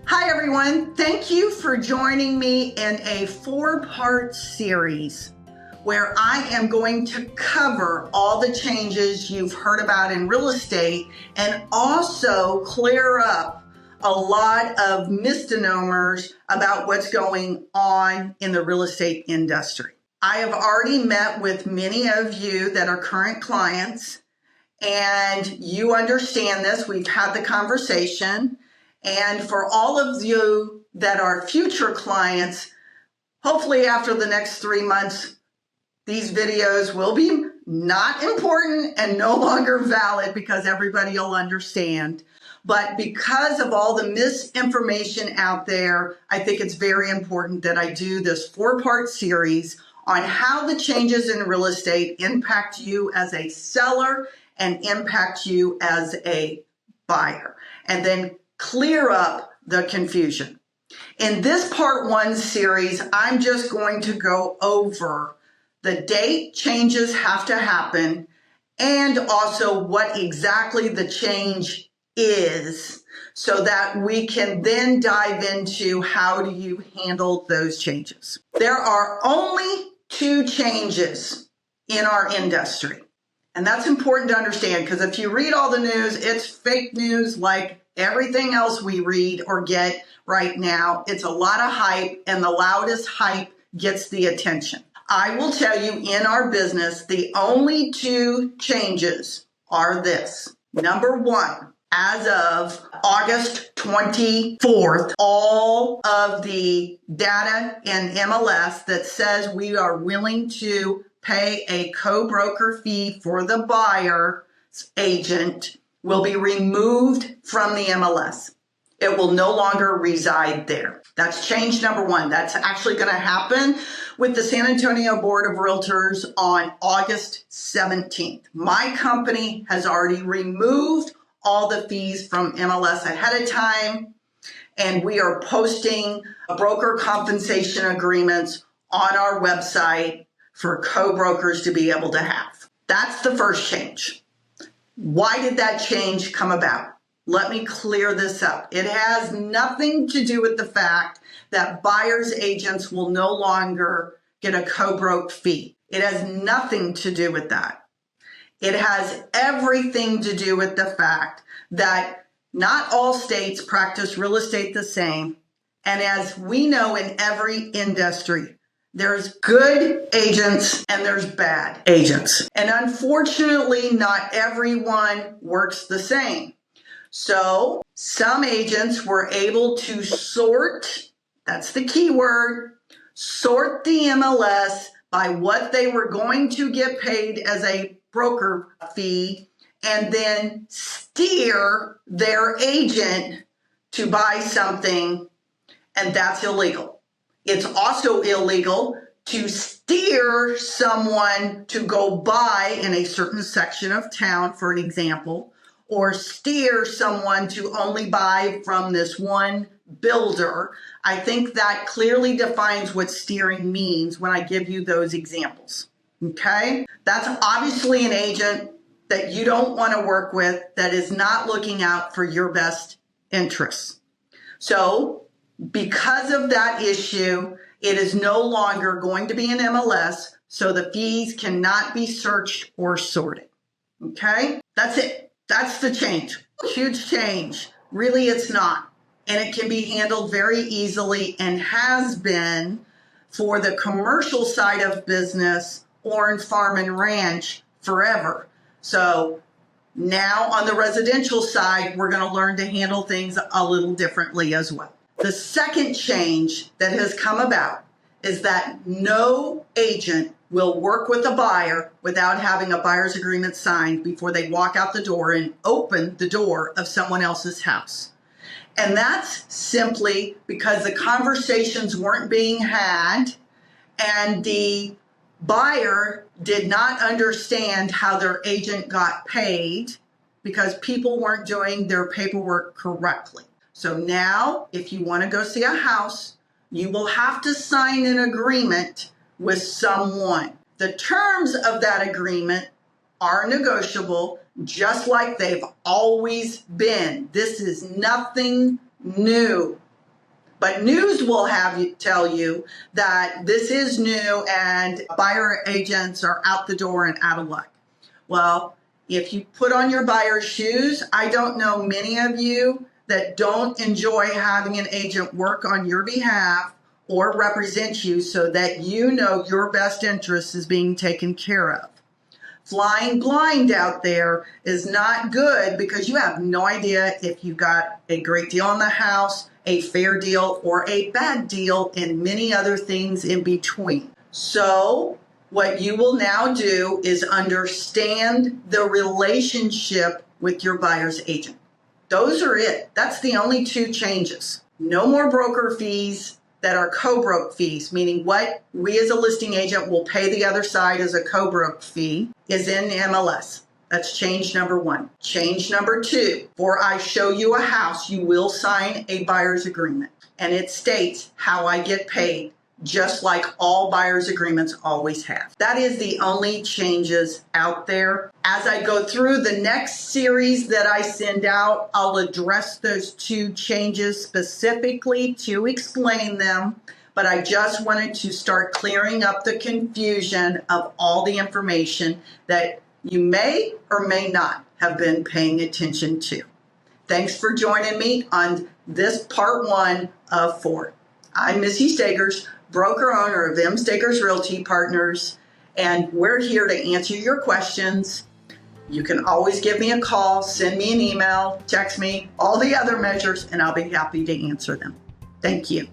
Hi everyone, thank you for joining me in a four-part series where I am going to cover all the changes you've heard about in real estate and also clear up a lot of misnomers about what's going on in the real estate industry. I have already met with many of you that are current clients, and you understand this. We've had the conversation. And for all of you that are future clients, hopefully after the next 3 months, these videos will be not important and no longer valid because everybody will understand. But because of all the misinformation out there, I think it's very important that I do this four-part series on how the changes in real estate impact you as a seller and impact you as a buyer, and then clear up the confusion. In this part one series, I'm just going to go over the date changes have to happen and also what exactly the change is so that we can then dive into how do you handle those changes. There are only two changes in our industry. And that's important to understand because if you read all the news, it's fake news like everything else we read or get right now. It's a lot of hype, and the loudest hype gets the attention. I will tell you, in our business, the only two changes are this. Number one, as of August 24th, all of the data in MLS that says we are willing to pay a co-broker fee for the buyer's agent will be removed from the MLS. It will no longer reside there. That's change number one. That's actually going to happen with the San Antonio Board of Realtors on August 17th. My company has already removed all the fees from MLS ahead of time, and we are posting broker compensation agreements on our website for co-brokers to be able to have. That's the first change. Why did that change come about? Let me clear this up. It has nothing to do with the fact that buyer's agents will no longer get a co-broke fee. It has nothing to do with that. It has everything to do with the fact that not all states practice real estate the same. And as we know in every industry, there's good agents and there's bad agents. And unfortunately, not everyone works the same. So some agents were able to sort, that's the key word, sort the MLS by what they were going to get paid as a broker fee and then steer their agent to buy something, and that's illegal. It's also illegal to steer someone to go buy in a certain section of town, for an example, or steer someone to only buy from this one builder. I think that clearly defines what steering means when I give you those examples, okay? That's obviously an agent that you don't want to work with that is not looking out for your best interests. So because of that issue, it is no longer going to be an MLS, so the fees cannot be searched or sorted. Okay? That's it. That's the change. Huge change. Really, it's not. And it can be handled very easily and has been for the commercial side of business or in farm and ranch forever. So now on the residential side, we're going to learn to handle things a little differently as well. The second change that has come about is that no agent will work with a buyer without having a buyer's agreement signed before they walk out the door and open the door of someone else's house. And that's simply because the conversations weren't being had and the buyer did not understand how their agent got paid because people weren't doing their paperwork correctly. So now, if you want to go see a house, you will have to sign an agreement with someone. The terms of that agreement are negotiable, just like they've always been. This is nothing new. But news will have you tell you that this is new and buyer agents are out the door and out of luck. Well, if you put on your buyer's shoes, I don't know many of you that don't enjoy having an agent work on your behalf or represent you so that you know your best interest is being taken care of. Flying blind out there is not good because you have no idea if you got a great deal on the house, a fair deal, or a bad deal, and many other things in between. So what you will now do is understand the relationship with your buyer's agent. Those are it. That's the only two changes. No more broker fees that are co-broke fees, meaning what we as a listing agent will pay the other side as a co-broke fee is in MLS. That's change number one. Change number two, before I show you a house, you will sign a buyer's agreement. And it states how I get paid, just like all buyer's agreements always have. That is the only changes out there. As I go through the next series that I send out, I'll address those two changes specifically to explain them. But I just wanted to start clearing up the confusion of all the information that you may or may not have been paying attention to. Thanks for joining me on this part one of 4. I'm Missy Stagers, broker owner of MStagers Realty Partners, and we're here to answer your questions. You can always give me a call, send me an email, text me, all the other measures, and I'll be happy to answer them. Thank you.